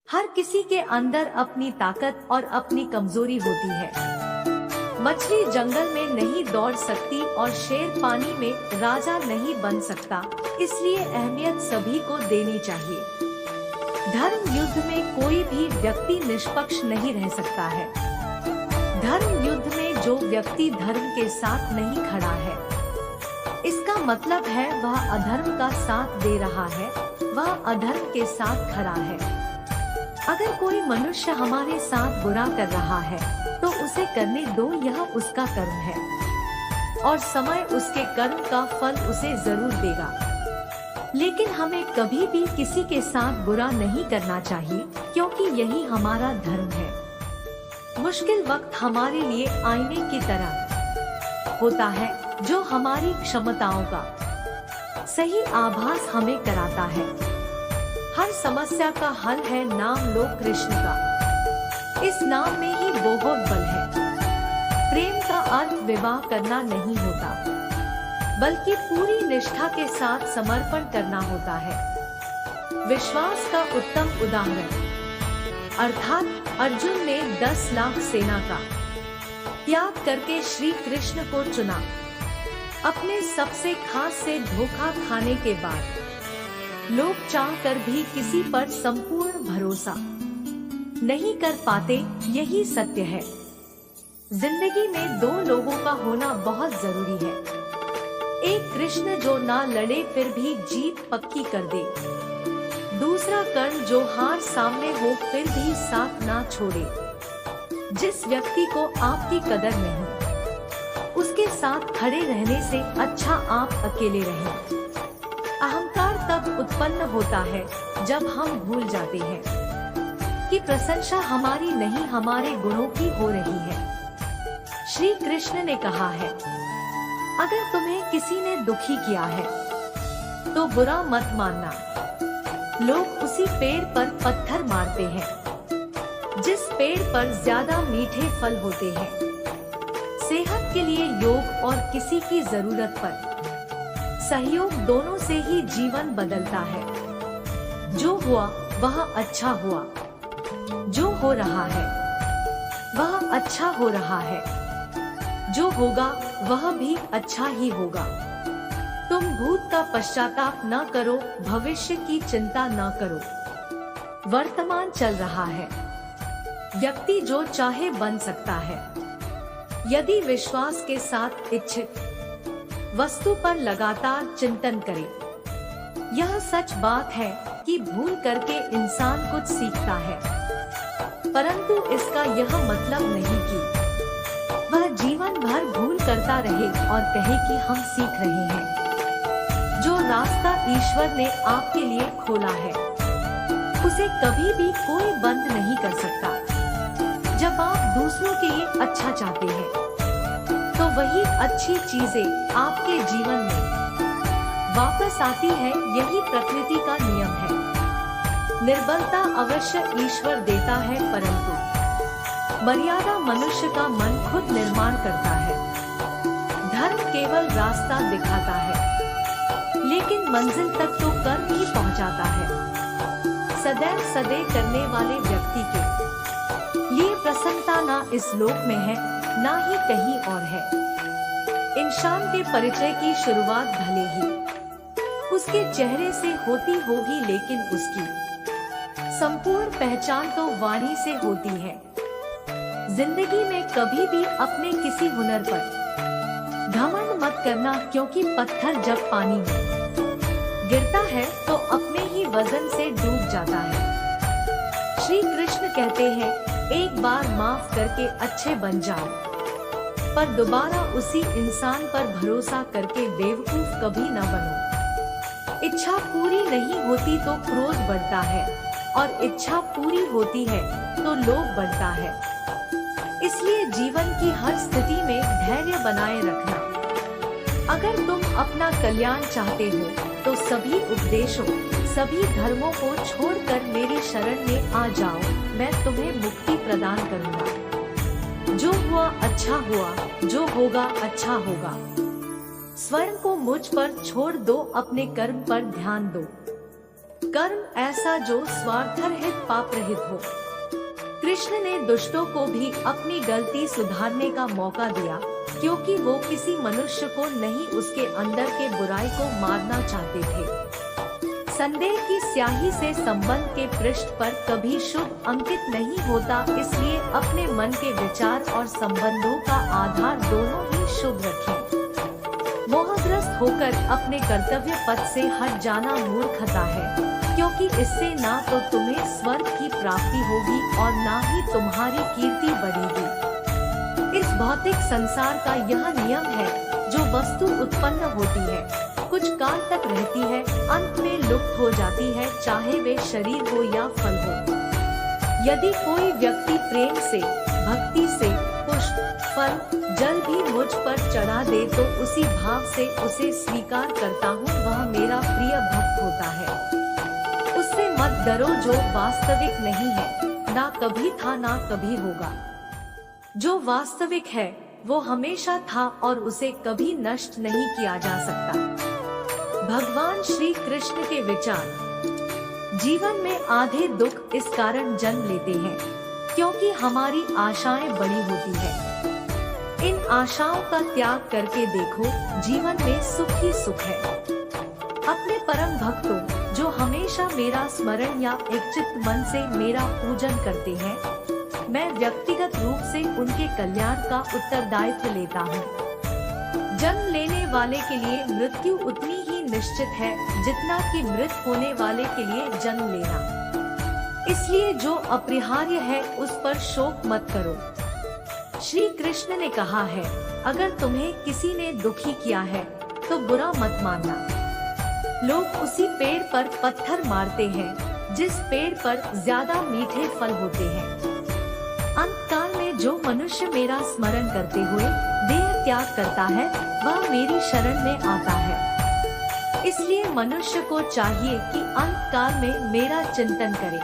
हर किसी के अंदर अपनी ताकत और अपनी कमजोरी होती है। मछली जंगल में नहीं दौड़ सकती और शेर पानी में राजा नहीं बन सकता, इसलिए अहमियत सभी को देनी चाहिए। धर्म युद्ध में कोई भी व्यक्ति निष्पक्ष नहीं रह सकता है। धर्म युद्ध में जो व्यक्ति धर्म के साथ नहीं खड़ा है, इसका मतलब है वह अधर्म का साथ दे रहा है, वह अधर्म के साथ खड़ा है। अगर कोई मनुष्य हमारे साथ बुरा कर रहा है तो उसे करने दो, यह उसका कर्म है और समय उसके कर्म का फल उसे जरूर देगा। लेकिन हमें कभी भी किसी के साथ बुरा नहीं करना चाहिए, क्योंकि यही हमारा धर्म है। मुश्किल वक्त हमारे लिए आईने की तरह होता है, जो हमारी क्षमताओं का सही आभास हमें कराता है। हर समस्या का हल है नाम लो कृष्ण का, इस नाम में ही बहुत बल है। प्रेम का अर्थ विवाह करना नहीं होता, बल्कि पूरी निष्ठा के साथ समर्पण करना होता है। विश्वास का उत्तम उदाहरण अर्थात अर्जुन ने 10 लाख सेना का त्याग करके श्री कृष्ण को चुना। अपने सबसे खास से धोखा खाने के बाद लोग चाहकर भी किसी पर संपूर्ण भरोसा नहीं कर पाते, यही सत्य है। जिंदगी में 2 लोगों का होना बहुत जरूरी है। एक कृष्ण जो ना लड़े फिर भी जीत पक्की कर दे, दूसरा कर्ण जो हार सामने हो फिर भी साथ ना छोड़े। जिस व्यक्ति को आपकी कदर नहीं, उसके साथ खड़े रहने से अच्छा आप अकेले रहें। अहंकार तब उत्पन्न होता है जब हम भूल जाते हैं कि प्रशंसा हमारी नहीं हमारे गुणों की हो रही है। श्री कृष्ण ने कहा है, अगर तुम्हें किसी ने दुखी किया है तो बुरा मत मानना। लोग उसी पेड़ पर पत्थर मारते हैं जिस पेड़ पर ज्यादा मीठे फल होते हैं। सेहत के लिए योग और किसी की जरूरत पर सहयोग, दोनों से ही जीवन बदलता है। जो हुआ वह अच्छा हुआ, जो हो रहा है वह अच्छा हो रहा है, जो होगा वह भी अच्छा ही होगा। तुम भूत का पश्चाताप न करो, भविष्य की चिंता न करो। वर्तमान चल रहा है, व्यक्ति जो चाहे बन सकता है, यदि विश्वास के साथ इच्छित वस्तु पर लगातार चिंतन करे। यह सच बात है कि भूल करके इंसान कुछ सीखता है, परंतु इसका यह मतलब नहीं कि वह जीवन भर भूल करता रहे और कहे कि हम सीख रहे हैं। जो रास्ता ईश्वर ने आपके लिए खोला है, उसे कभी भी कोई बंद नहीं कर सकता। जब आप दूसरों के लिए अच्छा चाहते हैं, तो वही अच्छी चीजें आपके जीवन में वापस आती है। यही प्रकृति का नियम है। निर्बलता अवश्य ईश्वर देता है, परंतु मर्यादा मनुष्य का मन खुद निर्माण करता है। धर्म केवल रास्ता दिखाता है, लेकिन मंजिल तक तो कर्म ही पहुंचाता है। सदैव सदैव करने वाले व्यक्ति के लिए प्रसन्नता ना इस लोक में है, ना ही कहीं और है। इंसान के परिचय की शुरुआत भले ही उसके चेहरे से होती होगी, लेकिन उसकी संपूर्ण पहचान तो वाणी से होती है। जिंदगी में कभी भी अपने किसी हुनर पर घमंड मत करना, क्योंकि पत्थर जब पानी में गिरता है तो अपने ही वजन से डूब जाता है। श्री कृष्ण कहते हैं, एक बार माफ करके अच्छे बन जाओ, पर दोबारा उसी इंसान पर भरोसा करके बेवकूफ कभी न बनो। इच्छा पूरी नहीं होती तो क्रोध बढ़ता है, और इच्छा पूरी होती है तो लोभ बढ़ता है। इसलिए जीवन की हर स्थिति में धैर्य बनाए रखना। अगर तुम अपना कल्याण चाहते हो तो सभी उपदेशों, सभी धर्मों को छोड़कर मेरी शरण में आ जाओ, मैं तुम्हें मुक्ति प्रदान करूंगा। जो हुआ अच्छा हुआ, जो होगा अच्छा होगा। स्वयं को मुझ पर छोड़ दो, अपने कर्म पर ध्यान दो। कर्म ऐसा जो स्वार्थरहित पाप रहित हो। कृष्ण ने दुष्टों को भी अपनी गलती सुधारने का मौका दिया, क्योंकि वो किसी मनुष्य को नहीं उसके अंदर के बुराई को मारना चाहते थे। संदेह की स्याही से संबंध के पृष्ठ पर कभी शुभ अंकित नहीं होता, इसलिए अपने मन के विचार और संबंधों का आधार दोनों ही शुभ रखें। मोहग्रस्त होकर अपने कर्तव्य पथ से हट जाना मूर्खता है, क्योंकि इससे ना तो तुम्हें स्वर्ग की प्राप्ति होगी और ना ही तुम्हारी कीर्ति बढ़ेगी। इस भौतिक संसार का यह नियम है, जो वस्तु उत्पन्न होती है, कुछ काल तक रहती है, अंत में लुप्त हो जाती है, चाहे वे शरीर हो या फल हो। यदि कोई व्यक्ति प्रेम से, भक्ति से पुष्प, फल, जल भी मुझ पर चढ़ा दे तो उसी भाव से उसे स्वीकार करता हूँ, वह मेरा प्रिय भक्त होता है। उससे मत डरो जो वास्तविक नहीं है, ना कभी था ना कभी होगा। जो वास्तविक है वो हमेशा था और उसे कभी नष्ट नहीं किया जा सकता। भगवान श्री कृष्ण के विचार। जीवन में आधे दुख इस कारण जन्म लेते हैं क्योंकि हमारी आशाएं बड़ी होती है। इन आशाओं का त्याग करके देखो, जीवन में सुख ही सुख है। अपने परम भक्तों जो हमेशा मेरा स्मरण या इच्छित मन से मेरा पूजन करते हैं, मैं व्यक्तिगत रूप से उनके कल्याण का उत्तरदायित्व लेता हूँ। जन्म लेने वाले के लिए मृत्यु उतनी ही निश्चित है जितना कि मृत होने वाले के लिए जन्म लेना। इसलिए जो अपरिहार्य है उस पर शोक मत करो। श्री कृष्ण ने कहा है, अगर तुम्हें किसी ने दुखी किया है तो बुरा मत मानना। लोग उसी पेड़ पर पत्थर मारते हैं जिस पेड़ पर ज्यादा मीठे फल होते हैं। अंतकाल में जो मनुष्य मेरा स्मरण करते हुए देह त्याग करता है, वह मेरी शरण में आता है। इसलिए मनुष्य को चाहिए कि अंतकाल में मेरा चिंतन करे।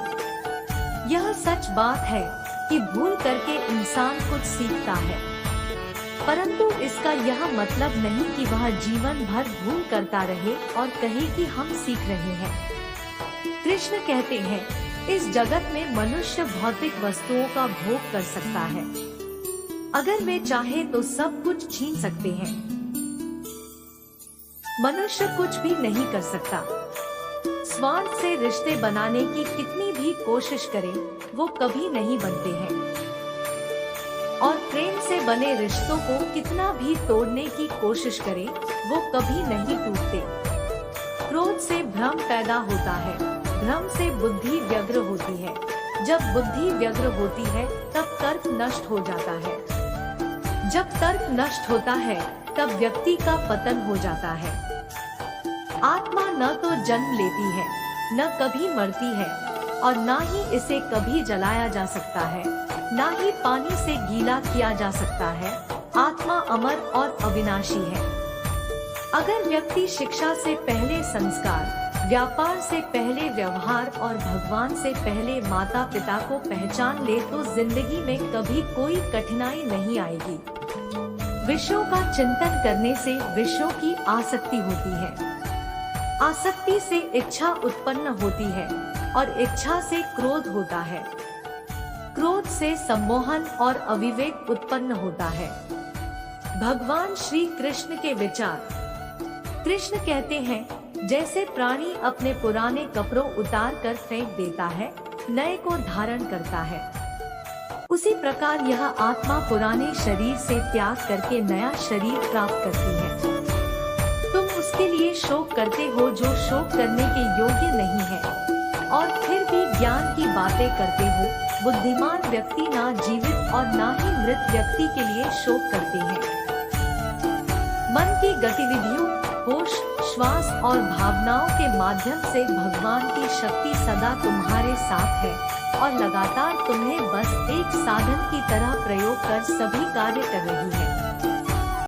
यह सच बात है कि भूल करके इंसान कुछ सीखता है, परंतु इसका यह मतलब नहीं कि वह जीवन भर भूल करता रहे और कहे कि हम सीख रहे हैं। कृष्ण कहते हैं, इस जगत में मनुष्य भौतिक वस्तुओं का भोग कर सकता है। अगर वे चाहे तो सब कुछ छीन सकते हैं। मनुष्य कुछ भी नहीं कर सकता। स्वार्थ से रिश्ते बनाने की कितनी भी कोशिश करें, वो कभी नहीं बनते हैं। और प्रेम से बने रिश्तों को कितना भी तोड़ने की कोशिश करें, वो कभी नहीं टूटते। क्रोध से भ्रम पैदा होता है, भ्रम से बुद्धि व्यग्र होती है। जब बुद्धि व्यग्र होती है तब तर्क नष्ट हो जाता है। जब तर्क नष्ट होता है तब व्यक्ति का पतन हो जाता है। आत्मा न तो जन्म लेती है, न कभी मरती है, और न ही इसे कभी जलाया जा सकता है, न ही पानी से गीला किया जा सकता है। आत्मा अमर और अविनाशी है। अगर व्यक्ति शिक्षा से पहले संस्कार, व्यापार से पहले व्यवहार और भगवान से पहले माता पिता को पहचान ले तो जिंदगी में कभी कोई कठिनाई नहीं आएगी। विषयों का चिंतन करने से विषयों की आसक्ति होती है। आसक्ति से इच्छा उत्पन्न होती है और इच्छा से क्रोध होता है। क्रोध से सम्मोहन और अविवेक उत्पन्न होता है। भगवान श्री कृष्ण के विचार। कृष्ण कहते हैं, जैसे प्राणी अपने पुराने कपड़ों उतार कर फेंक देता है, नए को धारण करता है, उसी प्रकार यह आत्मा पुराने शरीर से त्याग करके नया शरीर प्राप्त करती है। तुम उसके लिए शोक करते हो जो शोक करने के योग्य नहीं है, और फिर भी ज्ञान की बातें करते हो। बुद्धिमान व्यक्ति ना जीवित और ना ही मृत व्यक्ति के लिए शोक करते हैं। मन की गतिविधियों, होश, श्वास और भावनाओं के माध्यम से भगवान की शक्ति सदा तुम्हारे साथ है और लगातार तुम्हें बस एक साधन की तरह प्रयोग कर सभी कार्य कर रही है।